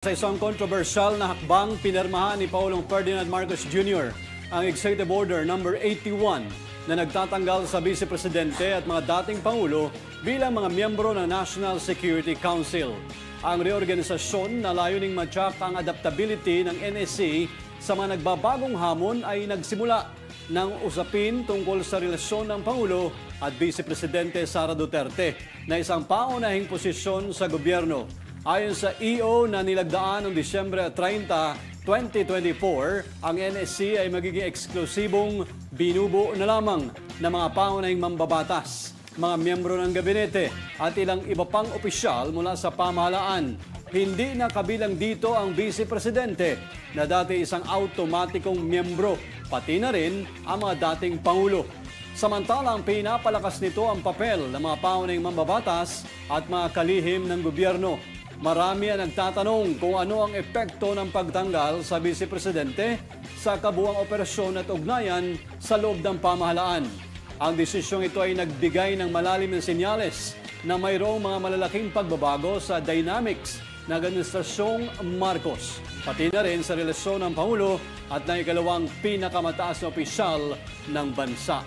Sa isang kontrobersyal na hakbang, pinirmahan ni Pangulong Ferdinand Marcos Jr. ang Executive Order No. 81 na nagtatanggal sa Vice Presidente at mga dating Pangulo bilang mga miyembro ng National Security Council. Ang reorganisasyon na layuning matyak ang adaptability ng NSC sa mga nagbabagong hamon ay nagsimula ng usapin tungkol sa relasyon ng Pangulo at Vice Presidente Sara Duterte na isang paunahing posisyon sa gobyerno. Ayon sa EO na nilagdaan noong Disyembre 30, 2024, ang NSC ay magiging eksklusibong binubuo na lamang ng mga pangunahing mambabatas, mga miyembro ng gabinete at ilang iba pang opisyal mula sa pamahalaan. Hindi na kabilang dito ang Vice Presidente na dati isang automatikong miyembro, pati na rin ang mga dating Pangulo. Samantalang pinapalakas nito ang papel ng mga pangunahing mambabatas at mga kalihim ng gobyerno. Marami ang nagtatanong kung ano ang epekto ng pagtanggal sa Vice Presidente sa kabuuang operasyon at ugnayan sa loob ng pamahalaan. Ang desisyong ito ay nagbigay ng malalim na senyales na mayroong mga malalaking pagbabago sa dynamics ng Administrasyong Marcos, pati na rin sa relasyon ng Pangulo at ng ikalawang pinakamataas na opisyal ng bansa.